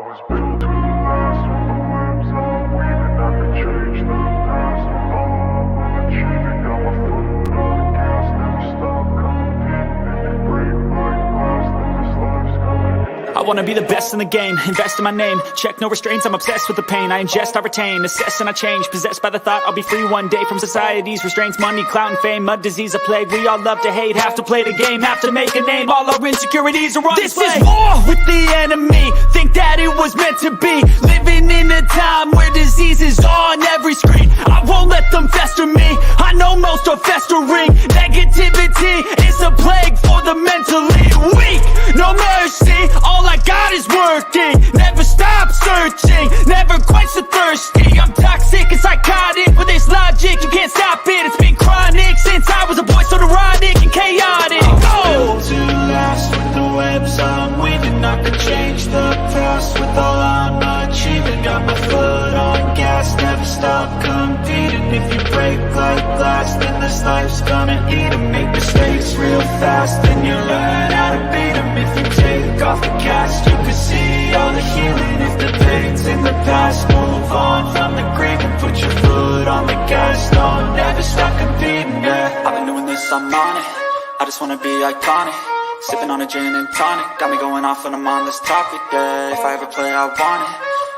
was built to last with the webs I'm weaving. I could change the past with all I'm achieving. Got my foot on the gas, never stop competing. If you break my glass, then this life's coming. I wanna be the best in the game, invest in my name. Check no restraints, I'm obsessed with the pain. I ingest, I retain, assess and I change. Possessed by the thought I'll be free one day from society's restraints. Money, clout and fame, mud, disease, a plague. We all love to hate, have to play the game, have to make a name. All our insecurities are on display. This is war with the enemy, think that it was meant to be. Living in a time where disease is on every screen. I won't let them fester me, I know most are festering. Negativity is a plague for the mentally weak. No mercy, all I got is working. Never stop searching, never quite so thirsty. I'm toxic and psychotic, with this logic, you can't stop it. It's been chronic since I was a boy, so neurotic and chaotic. Built to last with the webs I'm weaving. I could change the past with all I'm achieving. Got my foot on gas, never stop competing. If you break like glass, then this life's gonna eat 'em. Make mistakes real fast, then you learn how to beat 'em. If you take off the cast, you can see all the healing. If the pain's in the past, move on from the grave and put your foot on the gas. Don't never stop competing, yeah. I've been doing this, I'm on it. I just wanna be iconic. Sipping on a gin and tonic, got me going off when I'm on this topic, yeah. If I ever play, I want it.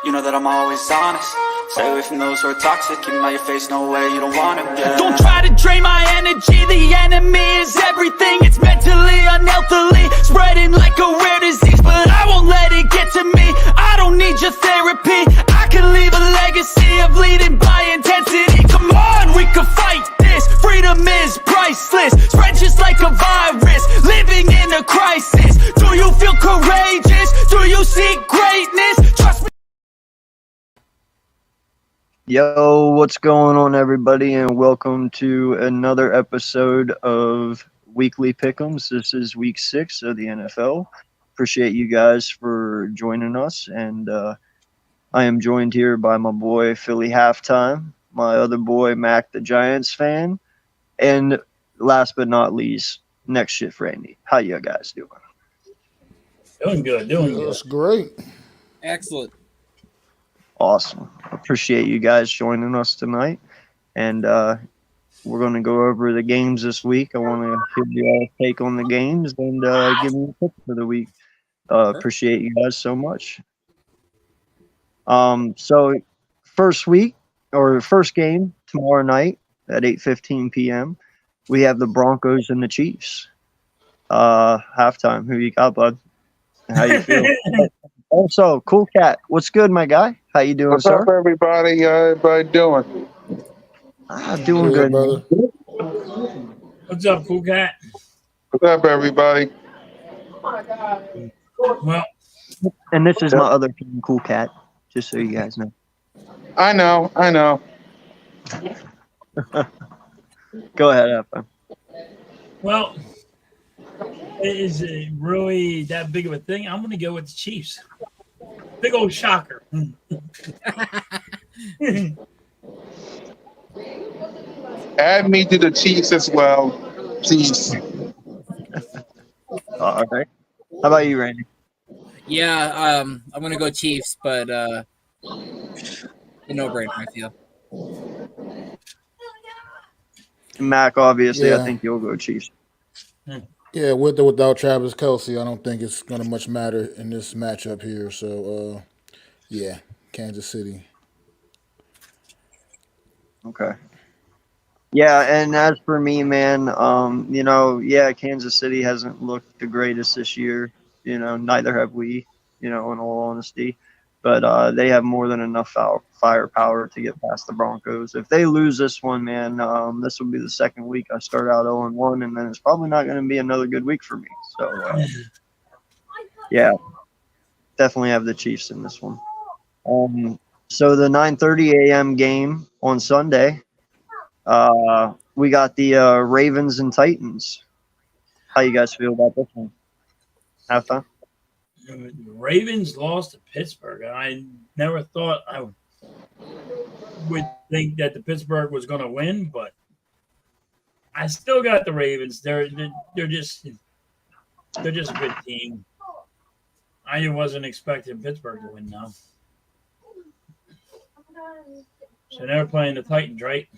You know that I'm always honest. Stay away from those who are toxic. Keep them out your face, no way, you don't want it, yeah. Don't try to drain my energy. The enemy is everything. It's mentally, unhealthily, spreading like a rare disease. But I won't let it get to me. I don't need your therapy. I can leave a legacy of leading by intensity. Come on, we can fight this. Freedom is priceless. Spread just like a virus. Living in a crisis. Do you feel courageous? Do you seek greatness? Trust me. Yo, what's going on, everybody, and welcome to another episode of Weekly Pickems. This is week 6 of the NFL. Appreciate you guys for joining us, and I am joined here by my boy Philly Halftime, my other boy Mac the Giants fan, and last but not least, Next Shift Randy. How you guys doing? Doing good. That's great. Excellent. Awesome. Appreciate you guys joining us tonight. And we're going to go over the games this week. I want to give you all a take on the games and give me a pick for the week. Appreciate you guys so much. So first game tomorrow night at 8:15 p.m. we have the Broncos and the Chiefs. Halftime. Who you got, bud? How you feel? Also, Cool Cat, what's good, my guy? How you doing, What's sir? up, everybody? How everybody doing? Doing good, brother. What's up, Cool Cat? What's up, everybody? Well, And this is my other team, Cool Cat, just so you guys know. I know. Go ahead, Evan. well, is it really that big of a thing? I'm going to go with the Chiefs. Big old shocker. Add me to the Chiefs as well, Chiefs. All right. How about you, Randy? Yeah, I'm gonna go Chiefs, but a no-brainer, I feel. Mac, obviously, Yeah. I think you'll go Chiefs. Yeah, with or without Travis Kelce, I don't think it's going to much matter in this matchup here. So, yeah, Kansas City. Okay. Yeah, and as for me, man, Kansas City hasn't looked the greatest this year. Neither have we, in all honesty. But they have more than enough firepower to get past the Broncos. If they lose this one, man, this will be the second week I start out 0-1, and then it's probably not going to be another good week for me. So, yeah, definitely have the Chiefs in this one. So the 9:30 a.m. game on Sunday, we got the Ravens and Titans. How you guys feel about this one? Halftime? The Ravens lost to Pittsburgh. I never thought I would think that the Pittsburgh was going to win, but I still got the Ravens. They're just a good team. I wasn't expecting Pittsburgh to win now. So they're playing the Titans, right?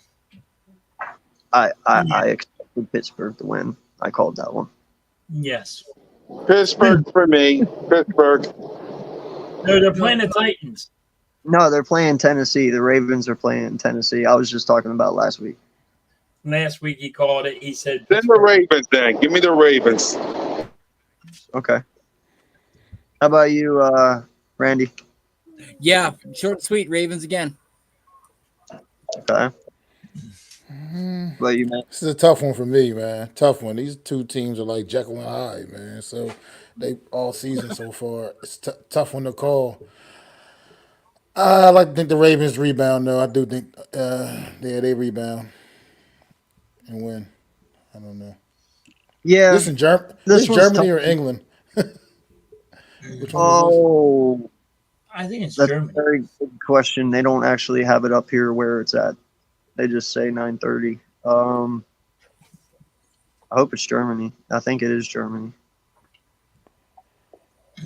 I expected Pittsburgh to win. I called that one. Yes. Pittsburgh for me. Pittsburgh. No, they're playing the Titans. No, they're playing Tennessee. The Ravens are playing Tennessee. I was just talking about last week. Last week he called it. He said Then the Pittsburgh. Ravens. Then give me the Ravens. Okay. How about you, Randy? Yeah, short and sweet. Ravens again. Okay. How about you, man? This is a tough one for me, man. Tough one. These two teams are like Jekyll and Hyde, man. So they all season so far. It's tough one to call. I like to think the Ravens rebound, though. I do think, they rebound and win. I don't know. Yeah, This in this this one's Germany tough. or England? Which one is Oh, I think it's that's Germany. a very good question. They don't actually have it up here where it's at. They just say 9:30. I hope it's Germany. I think it is Germany.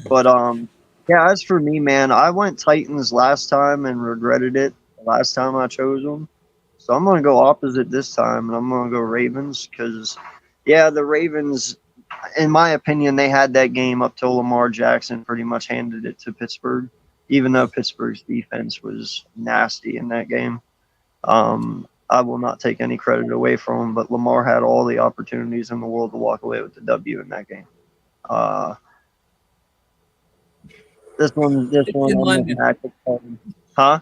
But yeah. As for me, man, I went Titans last time and regretted it the last time I chose them. So I'm gonna go opposite this time, and I'm gonna go Ravens because, yeah, the Ravens, in my opinion, they had that game up till Lamar Jackson pretty much handed it to Pittsburgh, even though Pittsburgh's defense was nasty in that game. I will not take any credit away from him, but Lamar had all the opportunities in the world to walk away with the W in that game. This one, It's in London. Huh?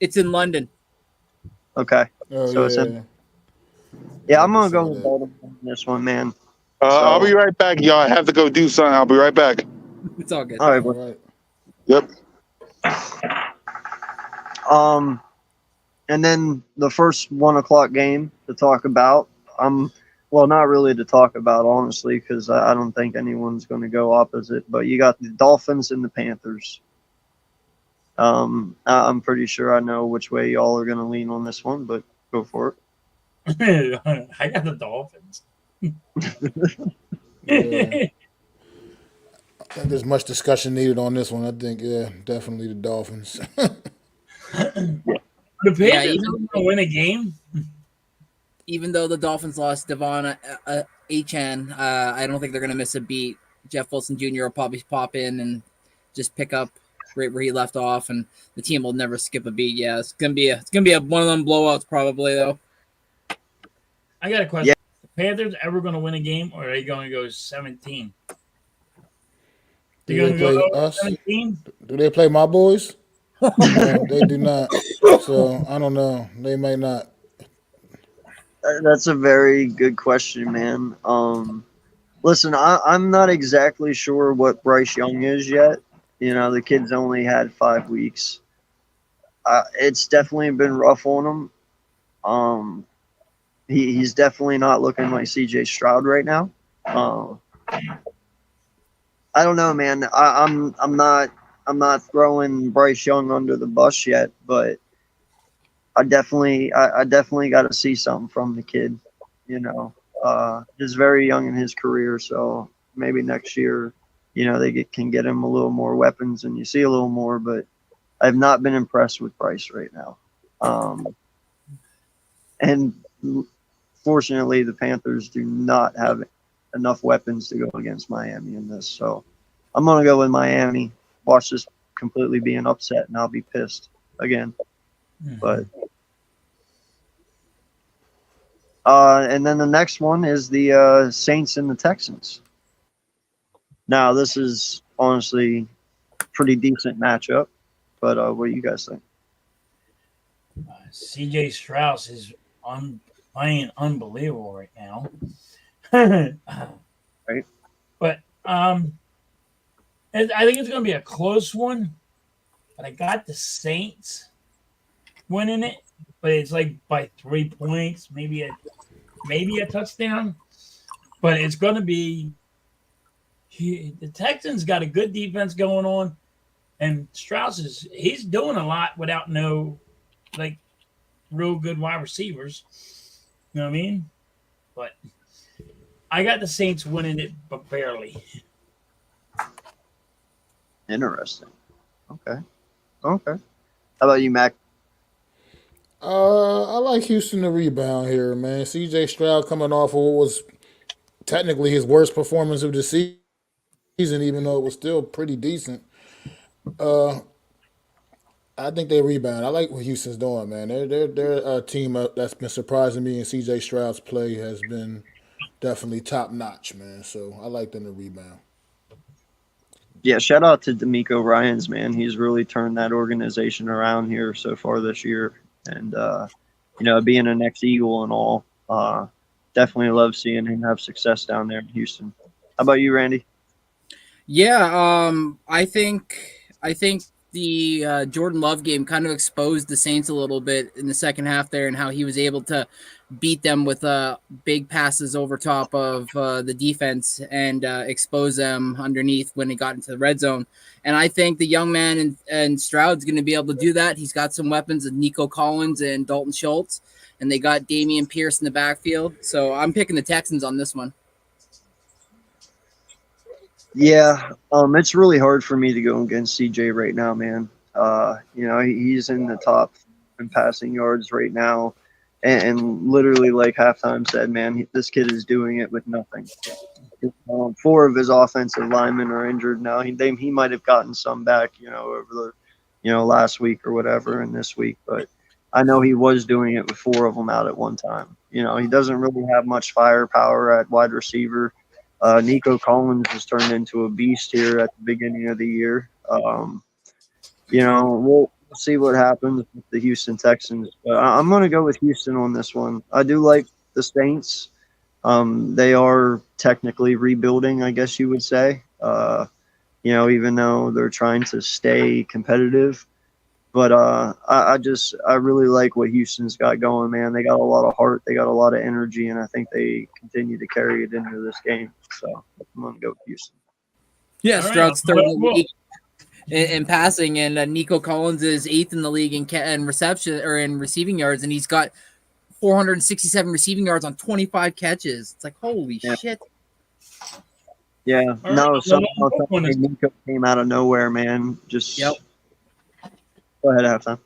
It's in London. Okay. Oh, So it's yeah. yeah, I'm I gonna saw go with that. Baltimore on this one, man. I'll be right back, y'all. I have to go do something. I'll be right back. It's all good. All right, All bro. right. Yep. And then the first 1 o'clock game to talk about. Well, not really to talk about, honestly, because I don't think anyone's going to go opposite. But you got the Dolphins and the Panthers. I'm pretty sure I know which way y'all are going to lean on this one, but go for it. I got the Dolphins. Yeah. I think there's much discussion needed on this one. I think, yeah, definitely the Dolphins. The Panthers even- are going to win a game. Even though the Dolphins lost Devon Achan, I don't think they're going to miss a beat. Jeff Wilson Jr. will probably pop in and just pick up right where he left off, and the team will never skip a beat. Yeah, it's gonna be one of them blowouts probably though. I got a question. Yeah. The Panthers ever going to win a game, or are they going to go 17? Do they play us? 17? Do they play my boys? No, they do not. So I don't know. They may not. That's a very good question, man. Listen, I'm not exactly sure what Bryce Young is yet. You know, the kid's only had 5 weeks. It's definitely been rough on him. He's definitely not looking like C.J. Stroud right now. I don't know, man. I'm not throwing Bryce Young under the bus yet, but I definitely got to see something from the kid. You know, he's very young in his career, so maybe next year, you know, they can get him a little more weapons and you see a little more. But I've not been impressed with Bryce right now. And fortunately, the Panthers do not have enough weapons to go against Miami in this. So I'm going to go with Miami. Watch this completely be an upset, and I'll be pissed again. But and then the next one is the Saints and the Texans. Now, this is honestly a pretty decent matchup. But what do you guys think? C.J. Strauss is playing unbelievable right now. Right. But I think it's going to be a close one. But I got the Saints winning it, but it's like by 3 points, maybe a touchdown. But it's going to be the Texans got a good defense going on, and Strauss he's doing a lot without no like real good wide receivers. You know what I mean? But I got the Saints winning it, but barely. Interesting. Okay. Okay. How about you, Mac? I like Houston to rebound here, man. C.J. Stroud coming off of what was technically his worst performance of the season, even though it was still pretty decent. Uh, I think they rebound. I like what Houston's doing, man. They're a team that's been surprising me, and C.J. Stroud's play has been definitely top notch, man. So I like them to rebound. Yeah, shout out to D'Amico Ryans, man. He's really turned that organization around here so far this year. And, being an ex Eagle and all, definitely love seeing him have success down there in Houston. How about you, Randy? Yeah, I think the Jordan Love game kind of exposed the Saints a little bit in the second half there, and how he was able to beat them with big passes over top of the defense and expose them underneath when he got into the red zone. And I think the young man and Stroud's going to be able to do that. He's got some weapons of Nico Collins and Dalton Schultz, and they got Damian Pierce in the backfield. So I'm picking the Texans on this one. Yeah, it's really hard for me to go against CJ right now, man. He's in the top in passing yards right now, and literally, like halftime said, man, this kid is doing it with nothing. Four of his offensive linemen are injured now. He might have gotten some back, over the, last week or whatever, and this week, but I know he was doing it with four of them out at one time. He doesn't really have much firepower at wide receiver. Nico Collins has turned into a beast here at the beginning of the year. We'll see what happens with the Houston Texans. But I'm going to go with Houston on this one. I do like the Saints. They are technically rebuilding, I guess you would say. Even though they're trying to stay competitive. But I really like what Houston's got going, man. They got a lot of heart, they got a lot of energy, and I think they continue to carry it into this game. So I'm gonna go with Houston. Yeah, All right. Stroud's third in the Well, league in passing, and Nico Collins is eighth in the league in reception or in receiving yards, and he's got 467 receiving yards on 25 catches. It's like holy Yeah. shit. Yeah, All right, no, I'm somehow the lone wolf Nico came out of nowhere, man. Just Yep. go ahead, halftime.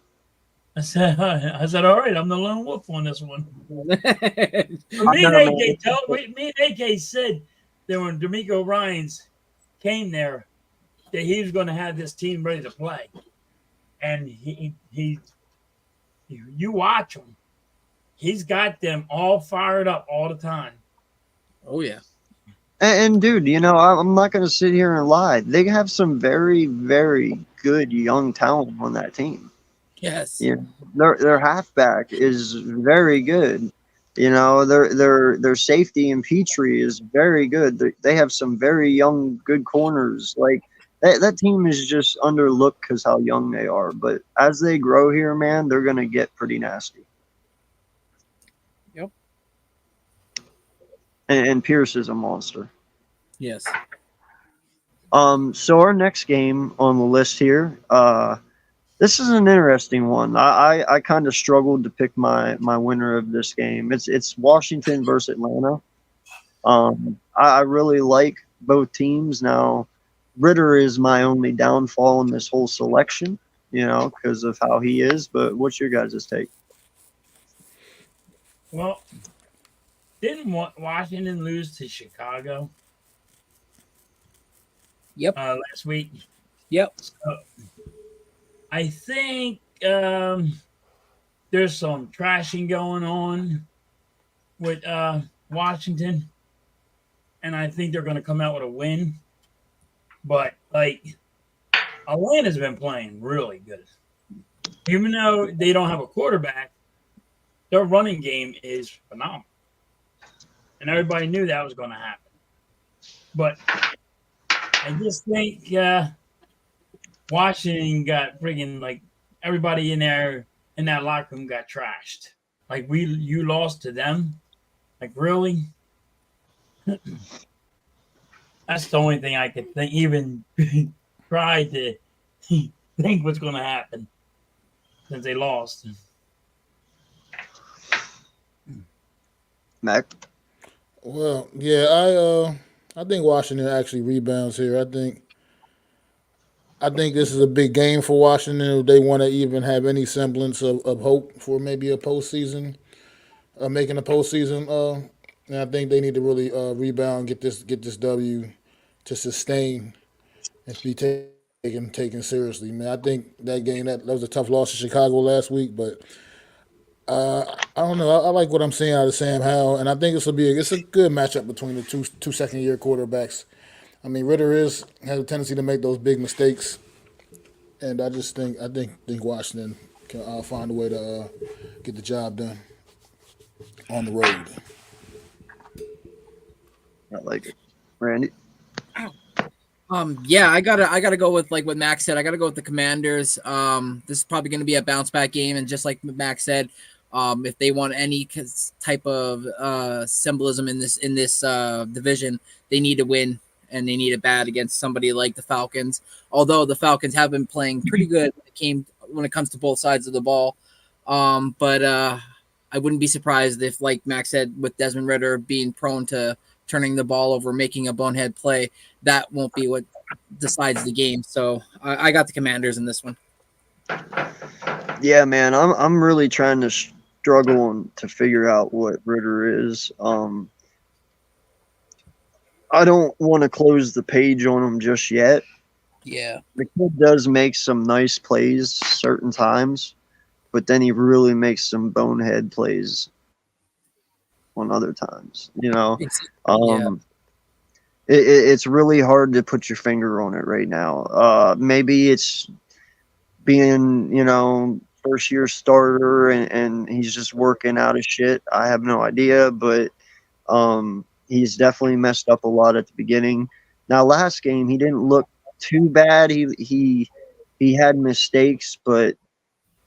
I said, all right, I'm the lone wolf on this one. I Me and know, man. AK said that when D'Amico Ryans came there, that he was going to have this team ready to play, and you watch him, he's got them all fired up all the time. Oh yeah. And dude, I'm not gonna sit here and lie. They have some very, very good young talent on that team. Yes. Yeah, their halfback is very good. Their safety in Petrie is very good. They have some very young, good corners. Like that team is just underlooked because how young they are. But as they grow here, man, they're gonna get pretty nasty. Yep. And Pierce is a monster. Yes. So our next game on the list here, this is an interesting one. I kind of struggled to pick my winner of this game. It's Washington versus Atlanta. I really like both teams. Now, Ritter is my only downfall in this whole selection, because of how he is. But what's your guys' take? Well, didn't Washington lose to Chicago Yep. last week? Yep. So I think there's some trashing going on with Washington, and I think they're going to come out with a win. But Atlanta's been playing really good, even though they don't have a quarterback. Their running game is phenomenal, and everybody knew that was going to happen. But I just think Washington got friggin' everybody in there in that locker room got trashed. You lost to them. Really? That's the only thing I could think. Even try to think what's going to happen since they lost. Mac? Well, yeah, I think Washington actually rebounds here. I think I think this is a big game for Washington if they want to even have any semblance of hope for maybe a postseason, making a postseason. And I think they need to really rebound, get this W to sustain and be taken seriously. Man, I think that was a tough loss to Chicago last week, but I don't know. I like what I'm seeing out of Sam Howell, and I think it's a good matchup between the two second year quarterbacks. I mean, Ritter has a tendency to make those big mistakes, and I think Washington can find a way to get the job done on the road. I like it. Randy? Yeah, I gotta go with like what Max said. I gotta go with the Commanders. This is probably going to be a bounce back game, and just like Max said, if they want any type of symbolism in this division, they need to win, and they need it bad against somebody like the Falcons. Although the Falcons have been playing pretty good when it comes to both sides of the ball, but I wouldn't be surprised if, like Max said, with Desmond Ritter being prone to turning the ball over, making a bonehead play, that won't be what decides the game. So I got the Commanders in this one. Yeah, man, I'm really trying to struggle to figure out what Ritter is. I don't want to close the page on him just yet. Yeah. The kid does make some nice plays certain times, but then he really makes some bonehead plays on other times. It's really hard to put your finger on it right now. Maybe it's being, first year starter and he's just working out of shit. I have no idea, but he's definitely messed up a lot at the beginning. Now, last game he didn't look too bad. He had mistakes, but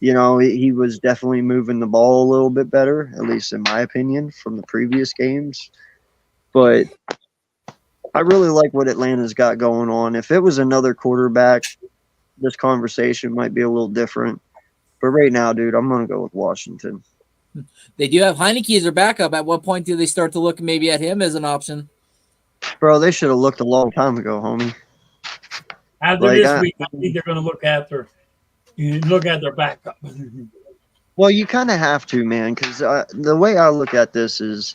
he was definitely moving the ball a little bit better, at least in my opinion, from the previous games. But I really like what Atlanta's got going on. If it was another quarterback, this conversation might be a little different. But right now, dude, I'm going to go with Washington. They do have Heineke as their backup. At what point do they start to look maybe at him as an option? Bro, they should have looked a long time ago, homie. After this week, I think they're going to look at their backup. Well, you kind of have to, man, because the way I look at this is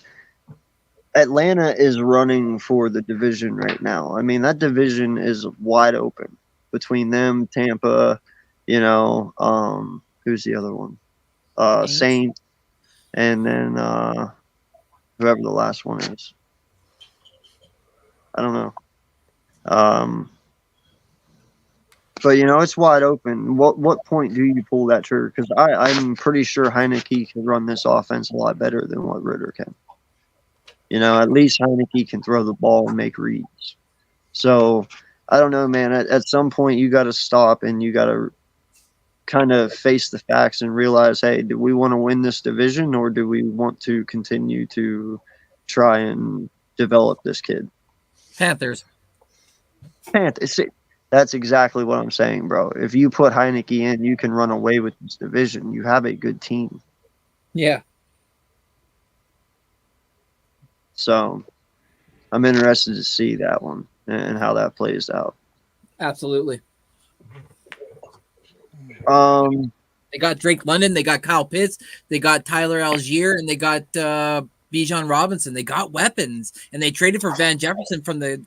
Atlanta is running for the division right now. I mean, that division is wide open between them, Tampa, who's the other one? Saints, and then whoever the last one is. I don't know. But it's wide open. What point do you pull that trigger? Because I'm pretty sure Heineke can run this offense a lot better than what Ritter can. At least Heineke can throw the ball and make reads. So I don't know, man. At some point, you got to stop and you got to kind of face the facts and realize, hey, do we want to win this division or do we want to continue to try and develop this kid? Panthers. That's exactly what I'm saying, bro. If you put Heineke in, you can run away with this division. You have a good team. Yeah. So I'm interested to see that one and how that plays out. Absolutely. They got Drake London, they got Kyle Pitts, they got Tyler Algier, and they got Bijan Robinson. They got weapons, and they traded for Van Jefferson from the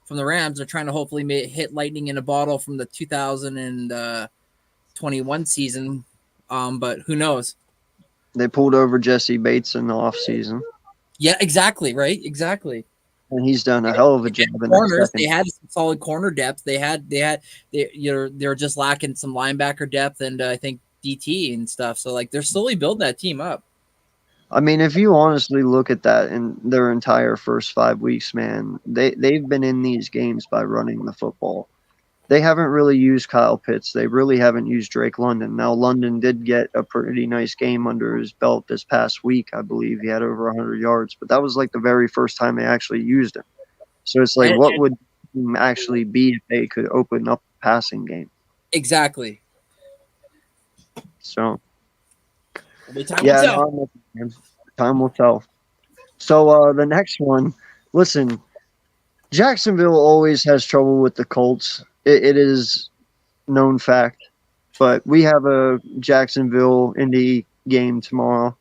Rams. They're trying to hopefully hit lightning in a bottle from the 2021 season, but who knows? They pulled over Jesse Bates in the offseason. Yeah, exactly, right? Exactly. And he's done a hell of a job in corners. They had some solid corner depth. They're just lacking some linebacker depth and I think DT and stuff. So they're slowly building that team up. I mean, if you honestly look at that in their entire first 5 weeks, man, they've been in these games by running the football. They haven't really used Kyle Pitts. They really haven't used Drake London. Now, London did get a pretty nice game under his belt this past week. I believe he had over 100 yards, but that was the very first time they actually used him. So it's what would actually be if they could open up the passing game? Exactly. So, time will tell. So the next one, listen, Jacksonville always has trouble with the Colts. it is known fact. But we have a Jacksonville Indy game tomorrow.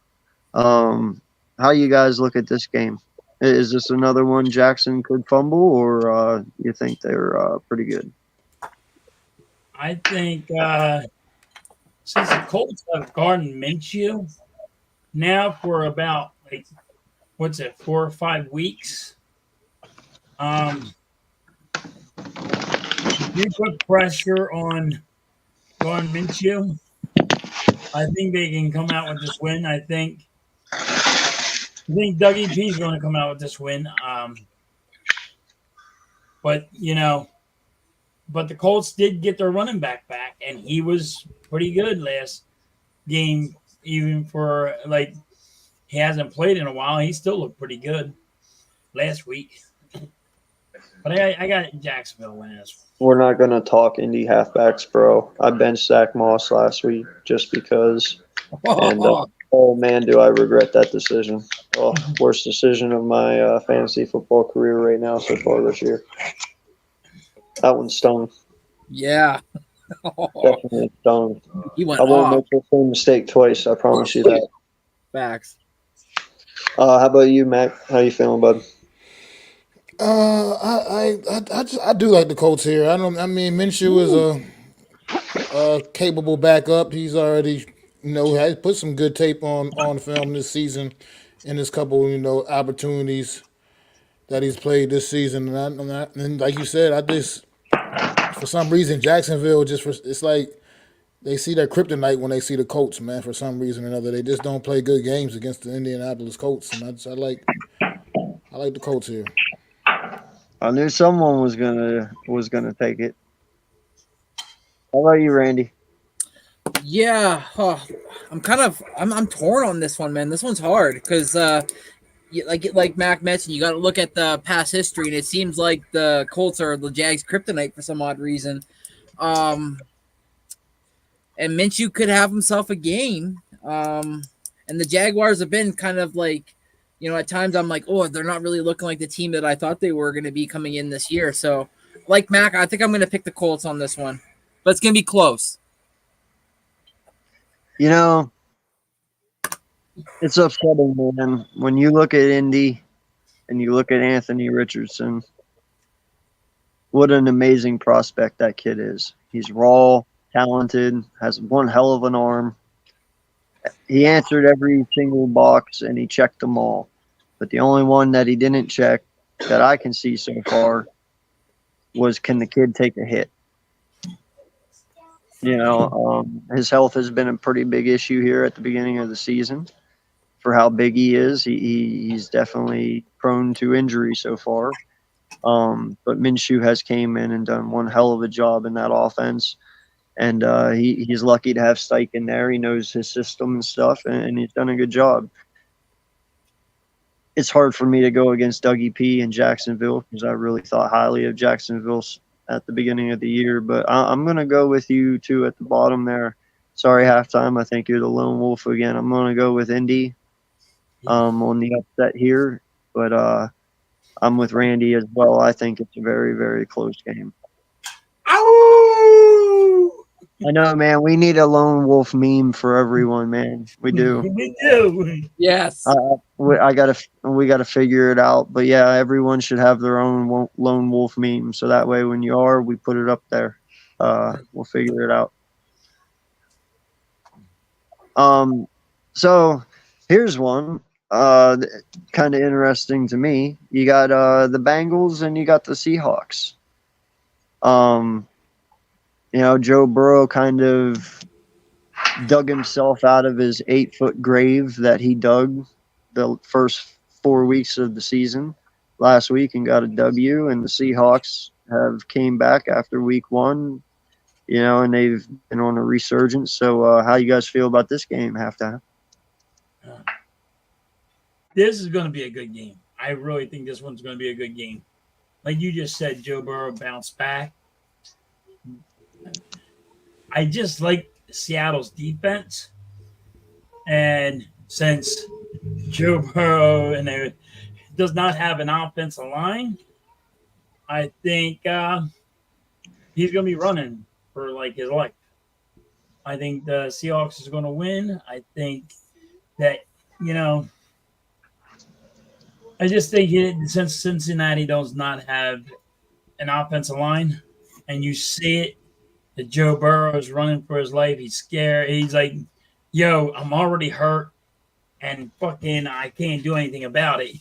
How you guys look at this game? Is this another one Jackson could fumble, or you think they're pretty good? I think since the Colts have Gardner Minshew now for about like what's it, 4 or 5 weeks. If you put pressure on Gardner Minshew, I think they can come out with this win. I think Dougie P is going to come out with this win. But but the Colts did get their running back, and he was pretty good last game. Even for like he hasn't played in a while, he still looked pretty good last week. But I got Jacksonville winning this one. We're not gonna talk Indy halfbacks, bro. I benched Zach Moss last week just because, and oh man, do I regret that decision. Oh, worst decision of my fantasy football career right now so far this year. That one stung. Yeah. Definitely stung. He went I won't off. make the same mistake twice. I promise you that. Facts. How about you, Mac? How you feeling, bud? I do like the Colts here. I mean, Minshew is a capable backup. He's already, has put some good tape on film this season, in his couple, opportunities that he's played this season. And like you said, for some reason, Jacksonville it's like they see their kryptonite when they see the Colts, man. For some reason or another, they just don't play good games against the Indianapolis Colts, and I like the Colts here. I knew someone was gonna take it. How about you, Randy? Yeah, I'm torn on this one, man. This one's hard because like Mac mentioned, you got to look at the past history, and it seems like the Colts are the Jags' kryptonite for some odd reason. And Minshew could have himself a game. And the Jaguars have been kind of like, at times I'm like, oh, they're not really looking like the team that I thought they were going to be coming in this year. So, like Mac, I think I'm going to pick the Colts on this one, but it's going to be close. It's upsetting, man, when you look at Indy and you look at Anthony Richardson. What an amazing prospect that kid is. He's raw, talented, has one hell of an arm. He answered every single box and he checked them all. But the only one that he didn't check that I can see so far was, can the kid take a hit? His health has been a pretty big issue here at the beginning of the season. For how big he is, he's definitely prone to injury so far. But Minshew has came in and done one hell of a job in that offense. And he's lucky to have Steichen there. He knows his system and stuff, and he's done a good job. It's hard for me to go against Dougie P and Jacksonville because I really thought highly of Jacksonville at the beginning of the year. But I'm going to go with you two at the bottom there. Sorry, halftime. I think you're the lone wolf again. I'm going to go with Indy on the upset here. But I'm with Randy as well. I think it's a very, very close game. I know, man. We need a lone wolf meme for everyone, man. We do. We do. Yes. We gotta figure it out. But yeah, everyone should have their own lone wolf meme. So that way, when you are, we put it up there. We'll figure it out. So here's one. Kind of interesting to me. You got the Bengals and you got the Seahawks. Joe Burrow kind of dug himself out of his 8-foot grave that he dug the first 4 weeks of the season last week and got a W. And the Seahawks have came back after week 1, and they've been on a resurgence. So how you guys feel about this game halftime? This is going to be a good game. I really think this one's going to be a good game. Like you just said, Joe Burrow bounced back. I just like Seattle's defense. And since Joe Burrow does not have an offensive line, I think he's going to be running for like his life. I think the Seahawks is going to win. I think that, you know, I just think since Cincinnati does not have an offensive line, and you see it, that Joe Burrow is running for his life. He's scared. He's like, yo, I'm already hurt, and fucking I can't do anything about it.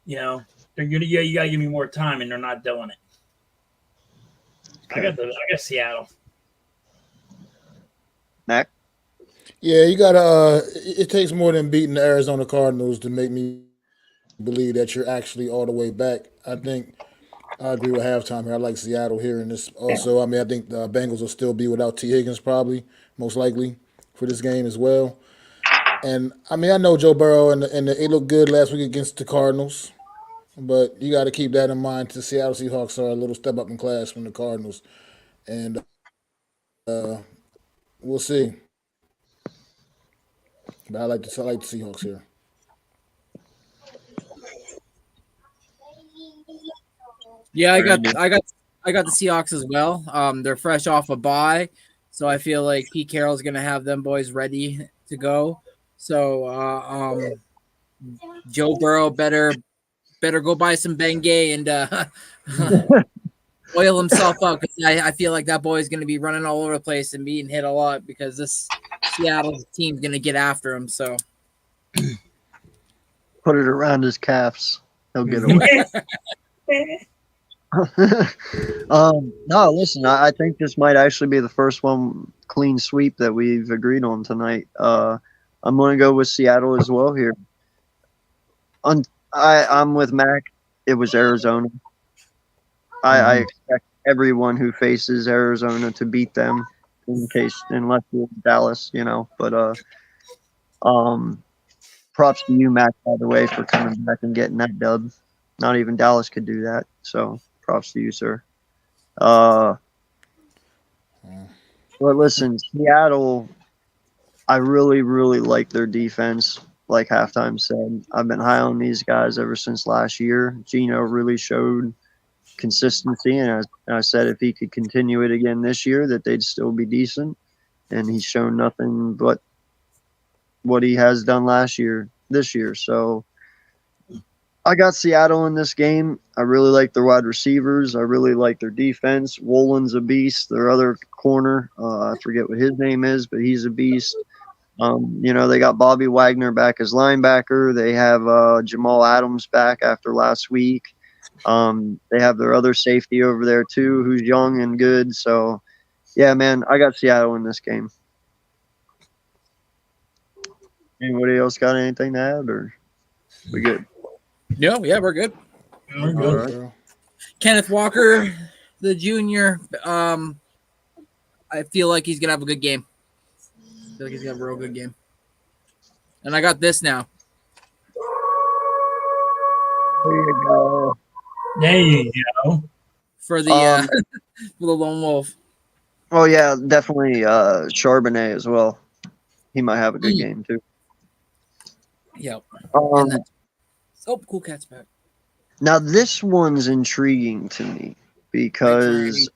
You know, you got to give me more time, and they're not doing it. Okay. I got Seattle. Mac? Yeah, you gotta. It takes more than beating the Arizona Cardinals to make me believe that you're actually all the way back. I think I agree with halftime here. I like Seattle here in this also. I mean, I think the Bengals will still be without T. Higgins probably, most likely, for this game as well. And I mean, I know Joe Burrow and it looked good last week against the Cardinals, but you got to keep that in mind. The Seattle Seahawks are a little step up in class from the Cardinals, and we'll see. But I like the Seahawks here. Yeah, Randy? I got the Seahawks as well. They're fresh off a bye, so I feel like Pete Carroll's gonna have them boys ready to go. So Joe Burrow better go buy some Bengay and oil himself up, because I feel like that boy is gonna be running all over the place and being hit a lot because this Seattle team's gonna get after him. So Put it around his calves. He'll get away. No, listen, I think this might actually be the first one clean sweep that we've agreed on tonight. I'm going to go with Seattle as well here. I'm with Mac. It was Arizona. I expect everyone who faces Arizona to beat them unless you're Dallas, you know. But props to you, Mac, by the way, for coming back and getting that dub. Not even Dallas could do that. So props to you, sir. But listen, Seattle, I really, really like their defense. Like halftime said, I've been high on these guys ever since last year. Gino really showed consistency, and I said if he could continue it again this year, that they'd still be decent. And he's shown nothing but what he has done this year. So I got Seattle in this game. I really like their wide receivers. I really like their defense. Wolin's a beast. Their other corner, I forget what his name is, but he's a beast. You know, they got Bobby Wagner back as linebacker. They have Jamal Adams back after last week. They have their other safety over there too, who's young and good. So, yeah, man, I got Seattle in this game. Anybody else got anything to add, or we good? no, yeah, we're good. We're good. All right, girl. Kenneth Walker, the junior. I feel like he's gonna have a good game. I feel like he's gonna have a real good game. And I got this now. There you go. There you go. For the for the lone wolf. Oh yeah, definitely Charbonnet as well. He might have a good game too. Yep. Um, Cool Cat's back. now this one's intriguing to me because.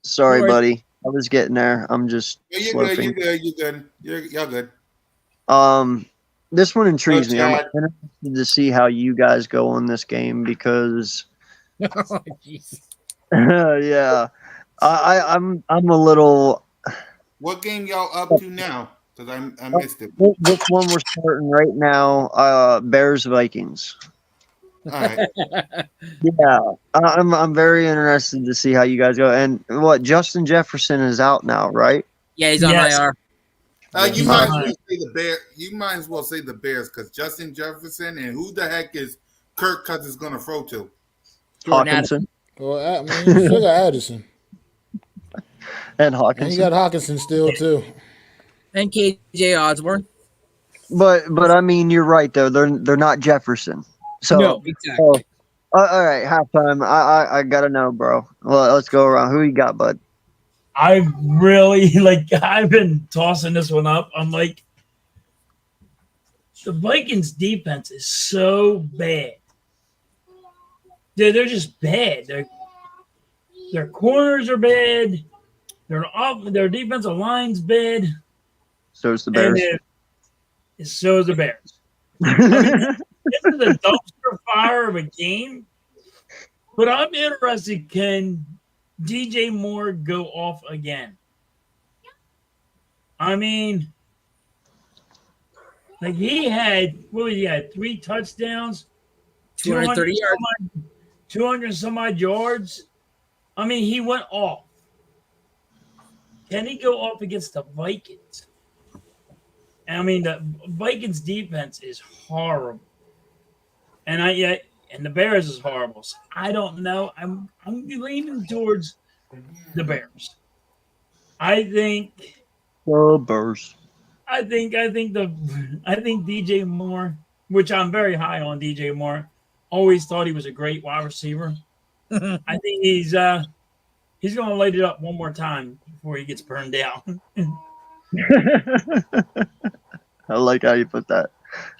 Sorry, No worries. buddy. I was getting there. I'm just Yeah, you're slow good. You're finger. good. You're good. You're good. This one intrigues me. I'm Chad. interested to see how you guys go on this game because, Oh, jeez. yeah, I'm a little. What game y'all up to now? Because I missed it. This one we're starting right now. Bears Vikings. All right. Yeah, I'm very interested to see how you guys go. And what Justin Jefferson is out now, right? Yeah, he's on Yes. IR. You might as well say the Bears. You might as well say the Bears because Justin Jefferson and who the heck is Kirk Cousins going to throw to? Jordan Hawkinson Well, I mean, you still got Addison, and and you Hawkinson. got Hawkinson still too. And KJ Osborne. But I mean, you're right though. They're not Jefferson. So No, exactly. all right, halftime. I gotta know, bro. Well, let's go around. Who you got, bud? I really I've been tossing this one up. I'm like, the Vikings defense is so bad. They're just bad. Their corners are bad. Their defensive line's bad. So is the And Bears. so is the Bears. I mean, this is a dumpster fire of a game. But I'm interested, can DJ Moore go off again? I mean, like he had, what was he had? 3 touchdowns, 230 yards. 200 some odd yards. I mean, he went off. Can he go off against the Vikings? I mean, the Vikings defense is horrible. And the Bears is horrible. So I don't know. I'm leaning towards the Bears. I think The Bears. I think DJ Moore, which I'm very high on DJ Moore, always thought he was a great wide receiver. I think he's going to light it up one more time before he gets burned down. I like how you put that.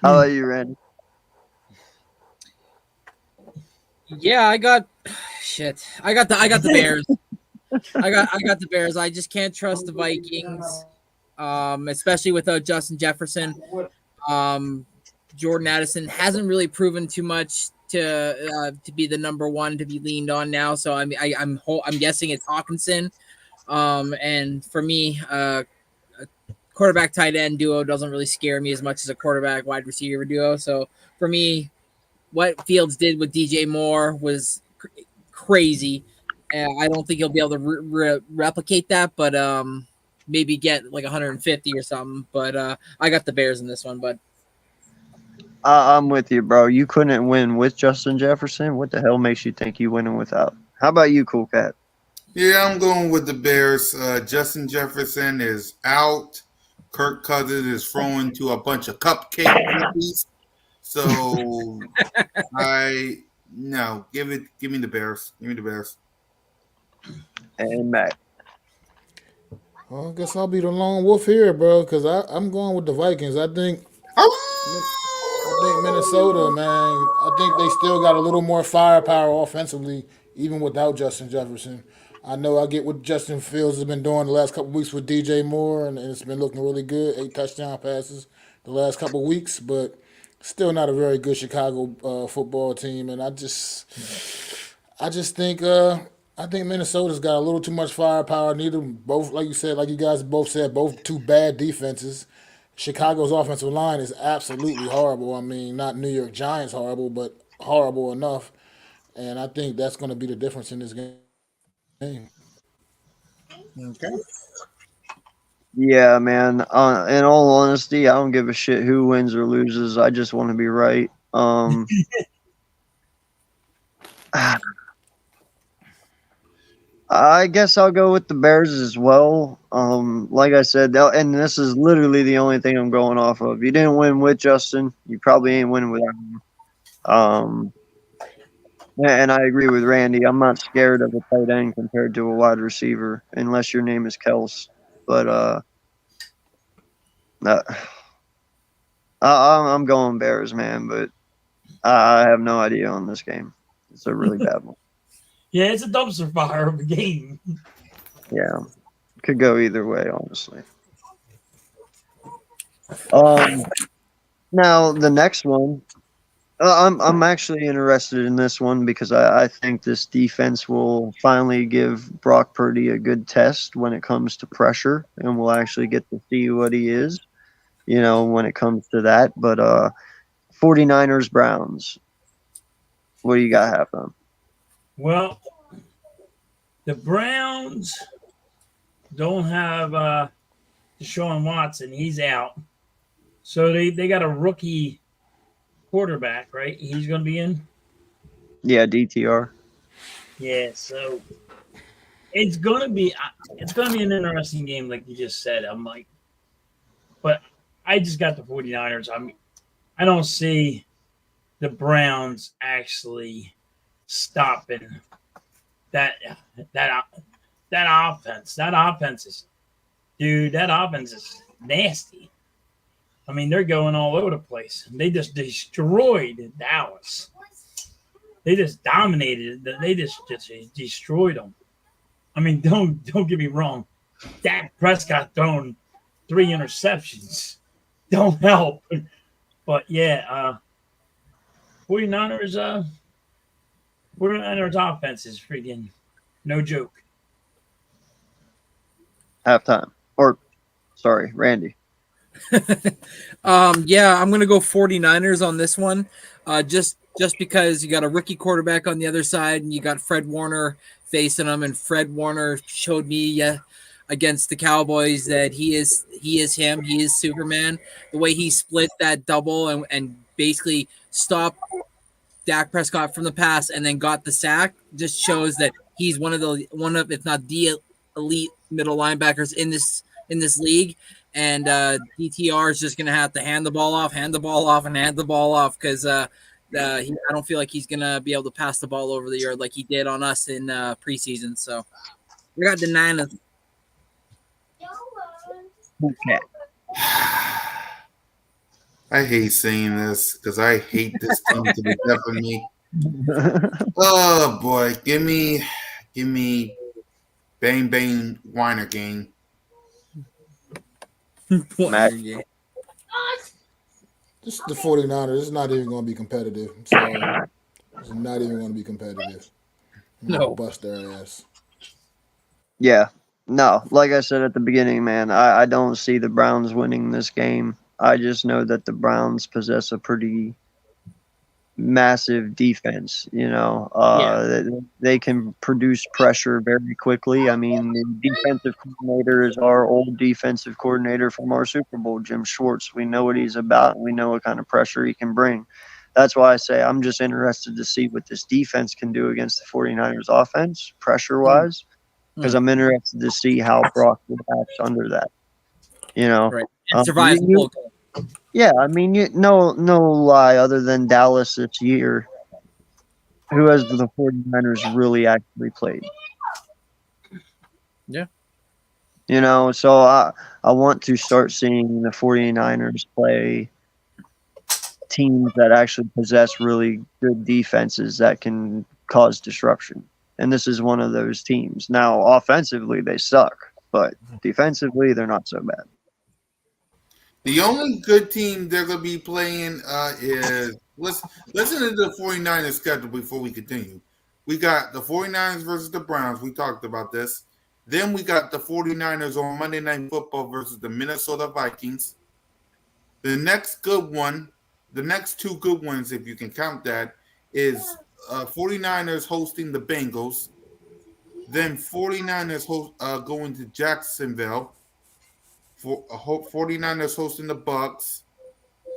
How about you, Randy? Yeah, I got the Bears. I got the Bears. I just can't trust the Vikings, especially without Justin Jefferson. Jordan Addison hasn't really proven too much to be the number one to be leaned on now. So I'm guessing it's Hawkinson. And for me, quarterback tight end duo doesn't really scare me as much as a quarterback wide receiver duo. So for me, what Fields did with DJ Moore was crazy. I don't think he'll be able to replicate that, but maybe get like 150 or something. But I got the Bears in this one. But I'm with you, bro. You couldn't win with Justin Jefferson. What the hell makes you think you winning without? How about you, Cool Cat? Yeah, I'm going with the Bears. Justin Jefferson is out. Kirk Cousins is throwing to a bunch of cupcake cookies. So give me the Bears. Give me the Bears. And Matt. Well, I guess I'll be the lone wolf here, bro, because I'm going with the Vikings. I think Minnesota, man. I think they still got a little more firepower offensively, even without Justin Jefferson. I know I get what Justin Fields has been doing the last couple of weeks with DJ Moore, and it's been looking really good. 8 touchdown passes the last couple of weeks, but still not a very good Chicago football team. And I just think I think Minnesota's got a little too much firepower. Neither both, like you guys both said, both two bad defenses. Chicago's offensive line is absolutely horrible. I mean, not New York Giants horrible, but horrible enough. And I think that's going to be the difference in this game. okay. Yeah, man. In all honesty, I don't give a shit who wins or loses. I just want to be right. I guess I'll go with the Bears as well. Like I said, and this is literally the only thing I'm going off of. You didn't win with Justin. You probably ain't winning without him. And I agree with Randy. I'm not scared of a tight end compared to a wide receiver, unless your name is Kels. But I'm going Bears, man. But I have no idea on this game. It's a really bad one. Yeah, it's a dumpster fire of a game. Yeah, could go either way, honestly. Now the next one, I'm actually interested in this one because I think this defense will finally give Brock Purdy a good test when it comes to pressure, and we'll actually get to see what he is, when it comes to that. But 49ers Browns, what do you got happening? Well, the Browns don't have Deshaun Watson. He's out. So they got a rookie quarterback, right? He's going to be in? Yeah, DTR. Yeah, so it's going to be an interesting game, like you just said. But I just got the 49ers. I don't see the Browns actually stopping that offense. That offense is nasty. I mean, they're going all over the place. They just destroyed Dallas. They just dominated. They just destroyed them. I mean, don't get me wrong. Dak Prescott thrown 3 interceptions. Don't help. But yeah, 49ers 49ers offense is freaking no joke. Halftime. Or, sorry, Randy. Yeah, I'm gonna go 49ers on this one. Just because you got a rookie quarterback on the other side and you got Fred Warner facing them, and Fred Warner showed me against the Cowboys that he is him, he is Superman. The way he split that double and basically stopped Dak Prescott from the pass and then got the sack just shows that he's one of if not the elite middle linebackers in this league. And DTR is just gonna have to hand the ball off, because I don't feel like he's gonna be able to pass the ball over the yard like he did on us in preseason. So we got the Niners. Okay. I hate saying this because I hate this team to the death of me. Oh boy, give me Bang Bang Weiner game. Mac. This is the 49ers. It's not even going to be competitive. I'm sorry. It's not even going to be competitive. No. Bust their ass. Yeah. No, like I said at the beginning, man, I don't see the Browns winning this game. I just know that the Browns possess a pretty massive defense. They can produce pressure very quickly. I mean, the defensive coordinator is our old defensive coordinator from our Super Bowl, Jim Schwartz. We know what he's about. We know what kind of pressure he can bring. That's why I say I'm just interested to see what this defense can do against the 49ers offense, pressure-wise, because I'm interested to see how Brock reacts under that. Right. And survives the whole game. Yeah, I mean, no lie, other than Dallas this year, who has the 49ers really actually played? Yeah. So I want to start seeing the 49ers play teams that actually possess really good defenses that can cause disruption. And this is one of those teams. Now, offensively, they suck, but defensively, they're not so bad. The only good team they're going to be playing is listen to the 49ers schedule before we continue. We got the 49ers versus the Browns. We talked about this. Then we got the 49ers on Monday Night Football versus the Minnesota Vikings. The next good one, the next two good ones, if you can count that, is 49ers hosting the Bengals. Then 49ers going to Jacksonville. 49ers hosting the Bucks,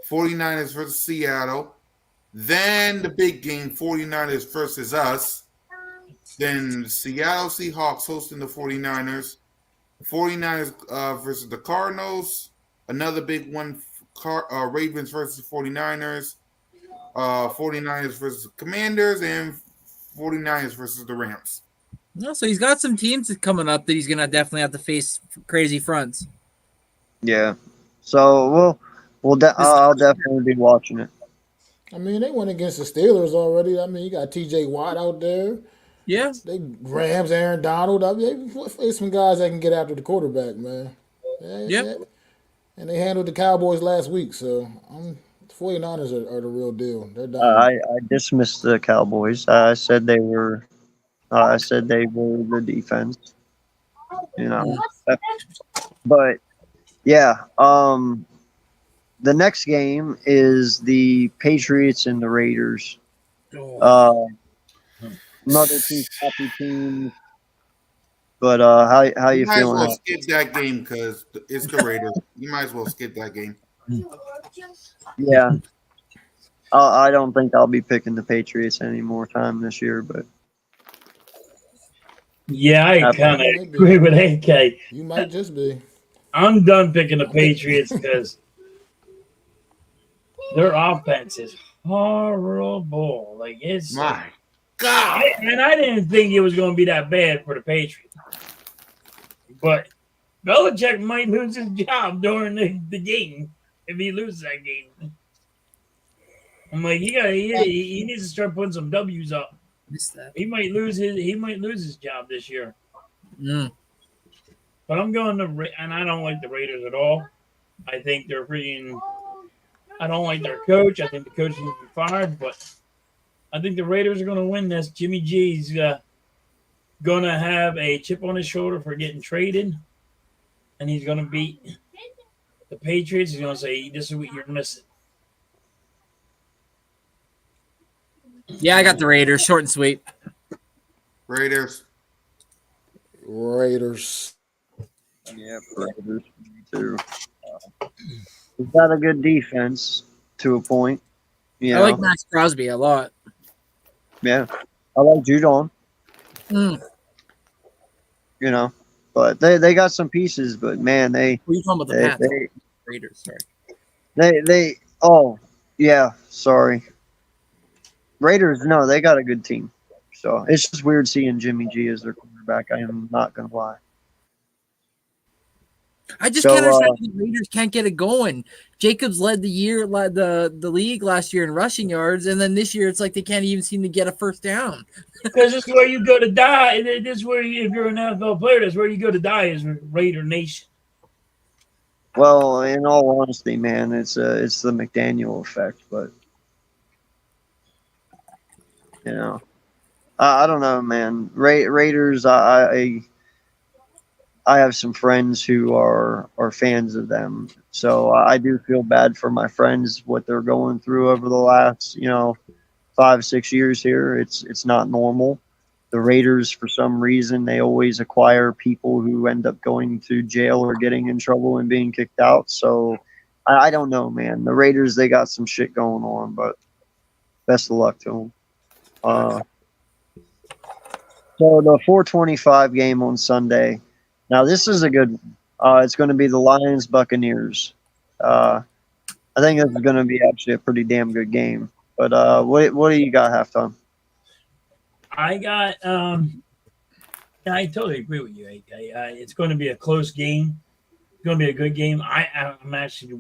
49ers versus Seattle, then the big game, 49ers versus us, then Seattle Seahawks hosting the 49ers, 49ers versus the Cardinals, another big one, Ravens versus 49ers, 49ers versus the Commanders, and 49ers versus the Rams. No, so he's got some teams coming up that he's going to definitely have to face crazy fronts. Yeah. So I'll definitely be watching it. I mean, they went against the Steelers already. I mean, you got T.J. Watt out there. Yeah. They Rams, Aaron Donald. I mean, they some guys that can get after the quarterback, man. Yeah. And they handled the Cowboys last week, so the 49ers are the real deal. They're done. I dismissed the Cowboys. I said they were the defense. But yeah, the next game is the Patriots and the Raiders. Another two crappy teams. But how you feeling? You might as well skip that game because it's the Raiders. You might as well skip that game. Yeah. I don't think I'll be picking the Patriots any more time this year, but yeah, I kind of agree with AK. You might just be. I'm done picking the Patriots because their offense is horrible. Like it's my God. I didn't think it was going to be that bad for the Patriots, but Belichick might lose his job during the game if he loses that game. I'm like, he needs to start putting some W's up. He might lose his job this year. Mm. But I'm going to, and I don't like the Raiders at all. I think they're freaking. I don't like their coach. I think the coach needs to be fired. But I think the Raiders are going to win this. Jimmy G's going to have a chip on his shoulder for getting traded, and he's going to beat the Patriots. He's going to say, "This is what you're missing." Yeah, I got the Raiders. Short and sweet. Raiders. Raiders. Yeah, Raiders me too. He's got a good defense to a point. You I know, like Max Crosby a lot. yeah. I like Judon. Mm. You know, but they got some pieces. But man, What are you talking about? The they Pats? they Raiders. Sorry. they oh yeah, sorry. Raiders, no, they got a good team. So it's just weird seeing Jimmy G as their quarterback. I am not gonna lie. I just So can't understand why the Raiders can't get it going. Jacobs led the league last year in rushing yards, and then this year it's like they can't even seem to get a first down. Because this is where you go to die. This is where, if you're an NFL player, that's where you go to die is Raider Nation. well, in all honesty, man, it's the McDaniel effect. But you know, I don't know, man. Raiders, I have some friends who are fans of them, so I do feel bad for my friends what they're going through over the last 5-6 years here. It's not normal. The Raiders, for some reason, they always acquire people who end up going to jail or getting in trouble and being kicked out. So I don't know, man. The Raiders, they got some shit going on, but best of luck to them. So the 425 game on Sunday. Now this is a good one. It's going to be the Lions Buccaneers. I think this is going to be actually a pretty damn good game. But what do you got halftime? I got. I totally agree with you. It's going to be a close game. It's going to be a good game. I'm actually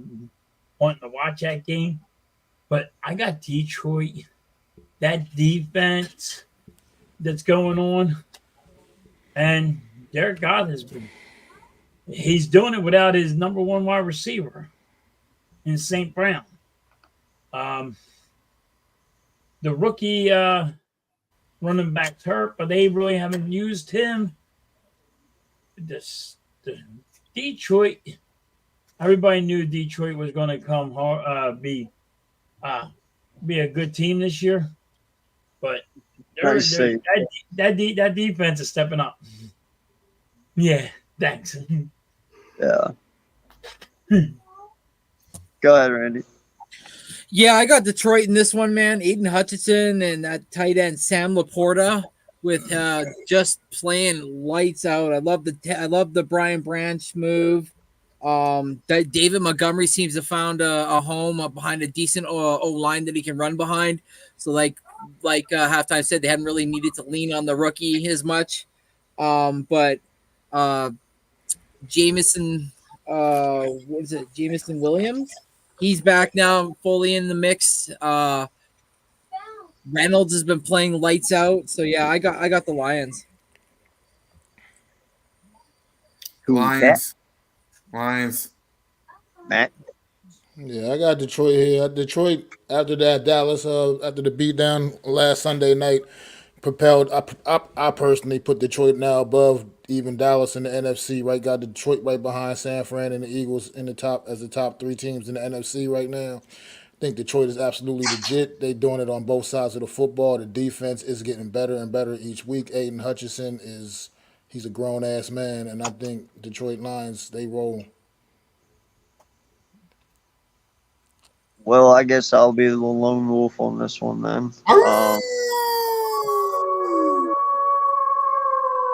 wanting to watch that game, but I got Detroit. That defense that's going on, and Derek Goff he's doing it without his number one wide receiver in St. Brown. The rookie running back's hurt, but they really haven't used him. The Detroit, everybody knew Detroit was going to come be a good team this year, but that defense is stepping up. Yeah, thanks. Yeah. Go ahead, Randy. Yeah, I got Detroit in this one, man. Aiden Hutchinson and that tight end Sam Laporta with just playing lights out. I love the Brian Branch move. David Montgomery seems to have found a home behind a decent O line that he can run behind. So like halftime said, they hadn't really needed to lean on the rookie as much. But Jameson, what is it? Jameson Williams. He's back now, fully in the mix. Reynolds has been playing lights out. So yeah, I got the Lions. Lions. Matt. Yeah, I got Detroit here. Detroit after that Dallas after the beatdown last Sunday night propelled. I personally put Detroit now above even Dallas in the NFC. Right, got Detroit right behind San Fran and the Eagles in the top as the top three teams in the NFC right now. I think Detroit is absolutely legit. They doing it on both sides of the football. The defense is getting better and better each week. Aiden Hutchinson he's a grown ass man, and I think Detroit Lions they roll. Well, I guess I'll be the lone wolf on this one then. I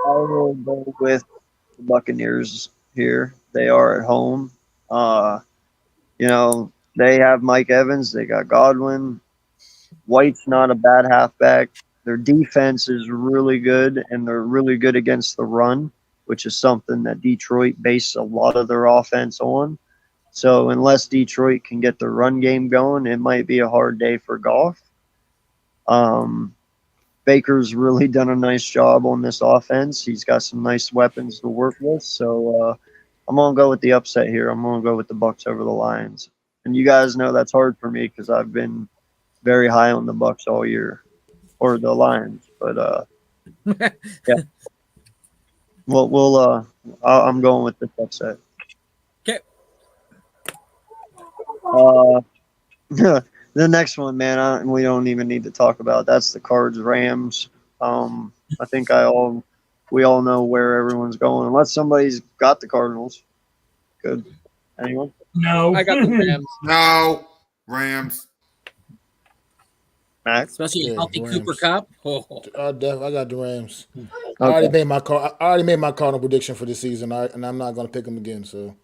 will go with the Buccaneers here. They are at home. They have Mike Evans. They got Godwin. White's not a bad halfback. Their defense is really good, and they're really good against the run, which is something that Detroit based a lot of their offense on. So unless Detroit can get the run game going, it might be a hard day for Goff. Baker's really done a nice job on this offense. He's got some nice weapons to work with. So I'm gonna go with the upset here. I'm gonna go with the Bucks over the Lions. And you guys know that's hard for me because I've been very high on the Bucks all year, or the Lions. But yeah, I'm going with this upset. Okay. The next one, man, we don't even need to talk about. That's the Cards Rams. I think we all know where everyone's going, unless somebody's got the Cardinals. Good. Anyone? No. I got the Rams, No, Rams. Max? especially a Yeah, healthy Rams. Cooper Cup. Oh. I got the Rams. I Okay. already made my cardinal prediction for this season, and I'm not going to pick them again. So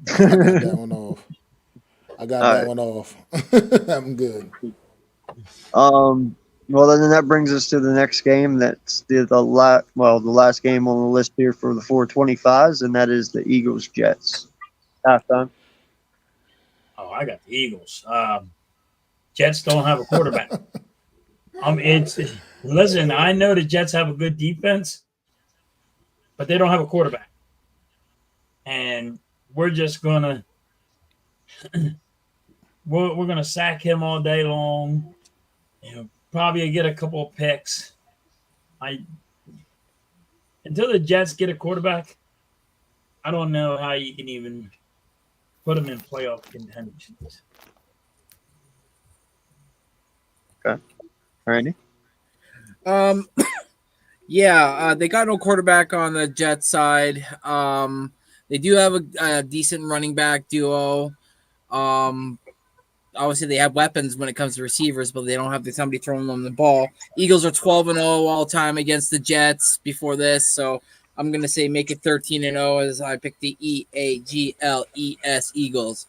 I got that one off. I'm good. Well, then that brings us to the next game. That's the last game on the list here for the 425s, and that is the Eagles Jets. Halftime. Oh, I got the Eagles. Jets don't have a quarterback. Listen. I know the Jets have a good defense, but they don't have a quarterback, and we're just gonna we're gonna sack him all day long. Probably get a couple of picks. Until the Jets get a quarterback, I don't know how you can even put them in playoff contention. Okay. Randy? Yeah, they got no quarterback on the Jets side. They do have a decent running back duo. Obviously, they have weapons when it comes to receivers, but they don't have somebody throwing them the ball. Eagles are 12-0 all time against the Jets before this, so I'm going to say make it 13-0 as I pick the EAGLES Eagles.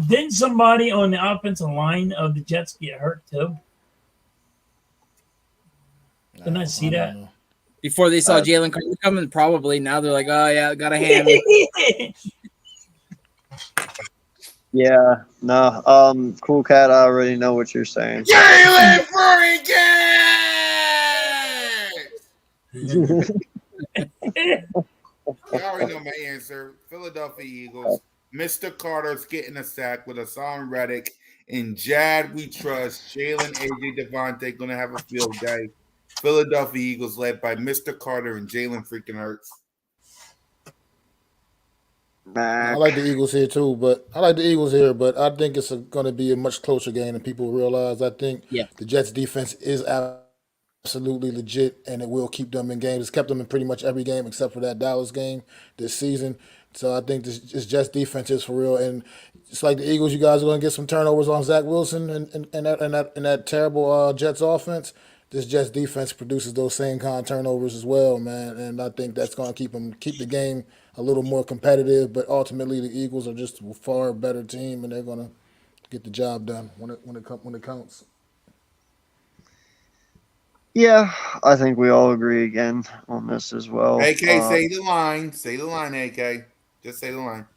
Didn't somebody on the offensive line of the Jets get hurt too? Didn't I see that? Before they saw Jalen Carter coming, probably. Now they're like, oh, yeah, got a hand. Yeah, no. Cool Cat, I already know what you're saying. Jalen freaking! You already know my answer. Philadelphia Eagles. Mr. Carter's getting a sack with Hassan Reddick and Jad. We trust. Jalen, AJ, Devontae going to have a field day. Philadelphia Eagles led by Mr. Carter and Jalen freaking Hurts. I like the Eagles here too, but I think it's going to be a much closer game than people realize. I think the Jets defense is absolutely legit, and it will keep them in games. It's kept them in pretty much every game except for that Dallas game this season. So I think this Jets defense is for real, and it's like the Eagles. You guys are going to get some turnovers on Zach Wilson and that terrible Jets offense. This Jets defense produces those same kind of turnovers as well, man, and I think that's going to keep the game a little more competitive. But ultimately, the Eagles are just a far better team, and they're going to get the job done when it counts. Yeah, I think we all agree again on this as well. AK, say the line. Say the line, AK. Just say the line.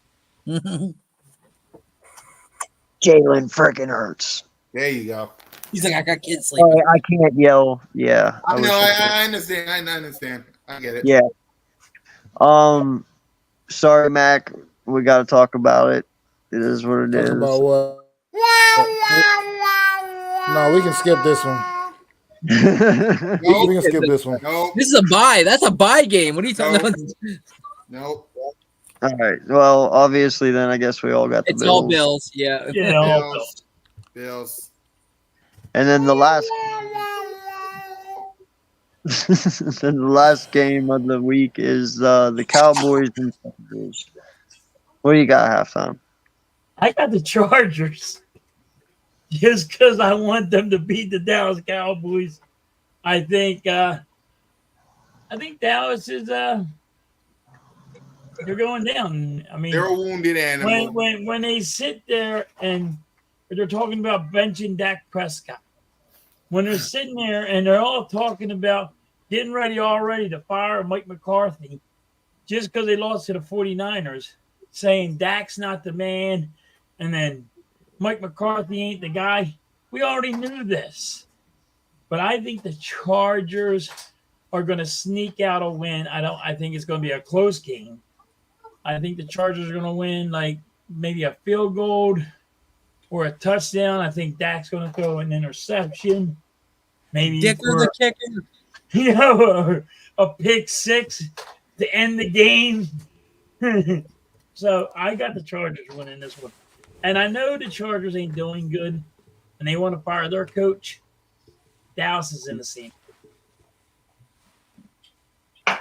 Jalen freaking Hurts. There you go. He's like, I got kids sleeping. I can't yell. Yeah. I know. I understand. I understand. I get it. Yeah. Sorry, Mac. We got to talk about it. It is what it is. Talk about what? No, we can skip this one. We can skip this one. Nope. This is a bye. That's a bye game. What are you talking about? Nope. All right. Well, obviously, then I guess we all got the It's Bills. all Bills. Yeah. Bills. And then the last game of the week is the Cowboys and Chargers. What do you got halftime? I got the Chargers just because I want them to beat the Dallas Cowboys. I think Dallas is they're going down. I mean, they're a wounded animal. When they sit there and they're talking about benching Dak Prescott, when they're sitting there and they're all talking about getting ready already to fire Mike McCarthy just because they lost to the 49ers, saying Dak's not the man, and then Mike McCarthy ain't the guy. We already knew this. but I think the Chargers are going to sneak out a win. I think it's going to be a close game. I think the Chargers are going to win like maybe a field goal or a touchdown. I think Dak's going to throw an interception, maybe Dicker the kicker. a pick six to end the game. So I got the Chargers winning this one. And I know the Chargers ain't doing good and they want to fire their coach. Dallas is in the same.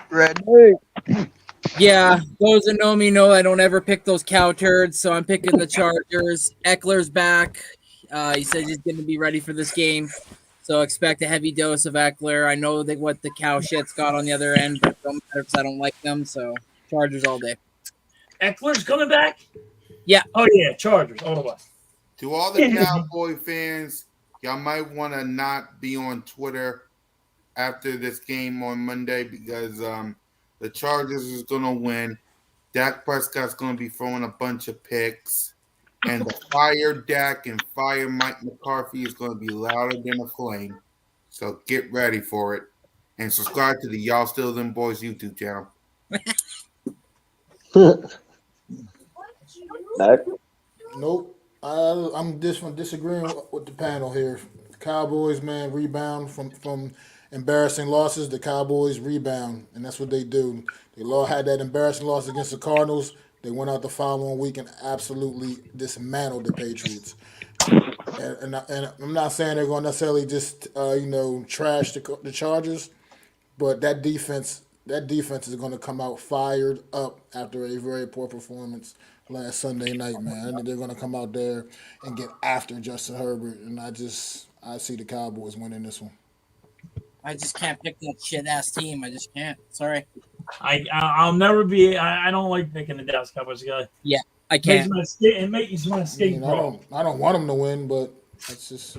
Red Dick. Yeah, those that know me know I don't ever pick those cow turds, so I'm picking the Chargers. Eckler's back. He said he's going to be ready for this game, so expect a heavy dose of Eckler. I know that what the cow shit's got on the other end, but it don't matter because I don't like them, so Chargers all day. Eckler's coming back? Yeah. Oh, yeah, Chargers all the way. To all the Cowboy fans, y'all might want to not be on Twitter after this game on Monday because the Chargers is going to win. Dak Prescott's going to be throwing a bunch of picks. And the fire Dak and fire Mike McCarthy is going to be louder than a flame. So get ready for it. And subscribe to the Y'all Still Them Boys YouTube channel. Nope. I'm disagreeing with the panel here. The Cowboys, man, rebound from embarrassing losses. The Cowboys rebound, and that's what they do. They had that embarrassing loss against the Cardinals. They went out the following week and absolutely dismantled the Patriots. And I'm not saying they're going to necessarily just trash the Chargers, but that defense is going to come out fired up after a very poor performance last Sunday night, man. I think they're going to come out there and get after Justin Herbert, and I see the Cowboys winning this one. I just can't pick that shit ass team. I just can't. Sorry. I'll never be. I don't like picking the Dallas Cowboys guy. Yeah, I can't. It makes me want to skate. I don't want them to win, but that's just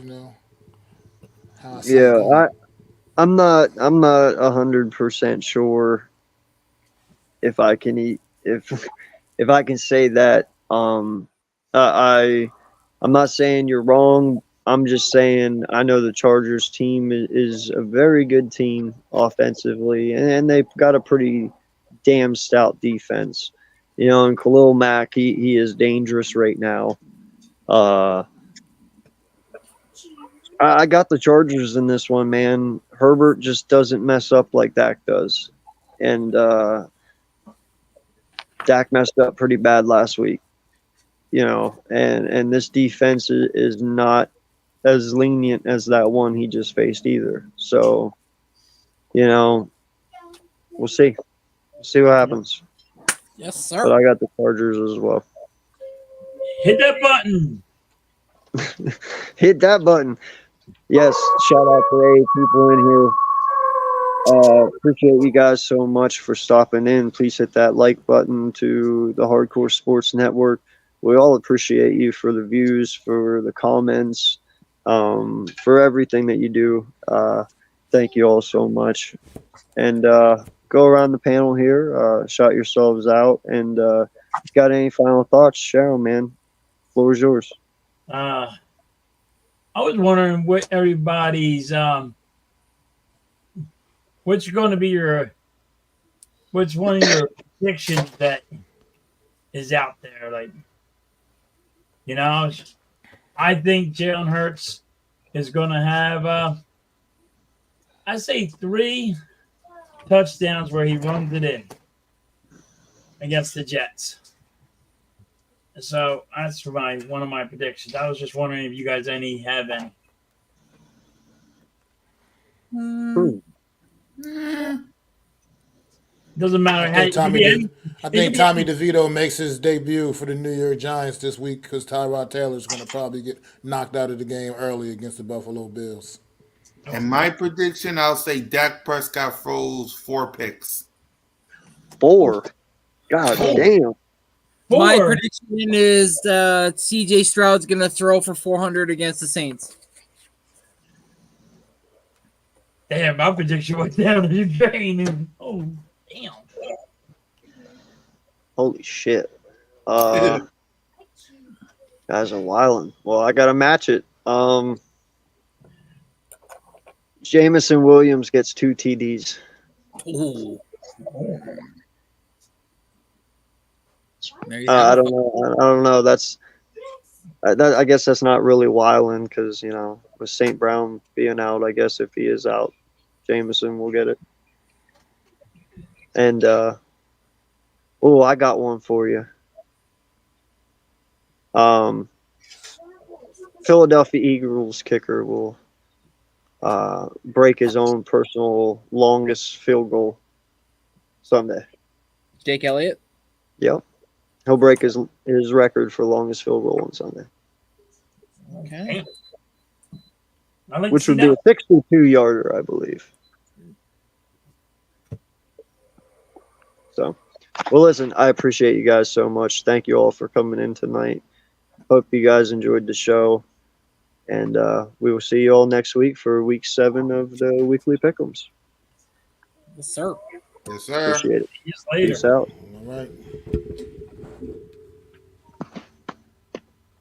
how I see it. Yeah, I'm not 100% sure if I can if I can say that. I'm not saying you're wrong. I'm just saying I know the Chargers team is a very good team offensively, and they've got a pretty damn stout defense. And Khalil Mack, he is dangerous right now. I got the Chargers in this one, man. Herbert just doesn't mess up like Dak does. And Dak messed up pretty bad last week. And this defense is not as lenient as that one he just faced either. So, we'll see. We'll see what happens. Yes, sir. But I got the Chargers as well. Hit that button. Hit that button. Yes, shout out to the people in here. Appreciate you guys so much for stopping in. Please hit that like button to the Hardcore Sports Network. We all appreciate you for the views, for the comments, for everything that you do. Thank you all so much. And go around the panel here, shout yourselves out, and if you got any final thoughts, share them, man. Floor is yours. I was wondering what everybody's what's going to be what's one of your predictions that is out there, I think Jalen Hurts is going to have I say 3 touchdowns where he runs it in against the Jets. So that's one of my predictions. I was just wondering if you guys have any. Doesn't matter. I think Tommy DeVito makes his debut for the New York Giants this week because Tyrod Taylor's going to probably get knocked out of the game early against the Buffalo Bills. And my prediction, I'll say Dak Prescott throws 4 picks. 4? God damn. 4. My prediction is C.J. Stroud's going to throw for 400 against the Saints. Damn, my prediction went down the drain. Oh, damn. Holy shit. Guys are wildin'. Well, I got to match it. Jamison Williams gets 2 TDs. Ooh. There you I have it. don't know. I don't know. I guess that's not really wilding because with St. Brown being out, I guess if he is out, Jameson will get it. And I got one for you. Philadelphia Eagles kicker will break his own personal longest field goal Sunday. Jake Elliott. Yep, he'll break his record for longest field goal on Sunday, Okay. which would be a 62-yarder, I believe. So, well, listen, I appreciate you guys so much. Thank you all for coming in tonight. Hope you guys enjoyed the show. And we will see you all next week for week 7 of the weekly Pickems. Yes, sir. Yes, sir. Appreciate it. See you later. Peace out. All right.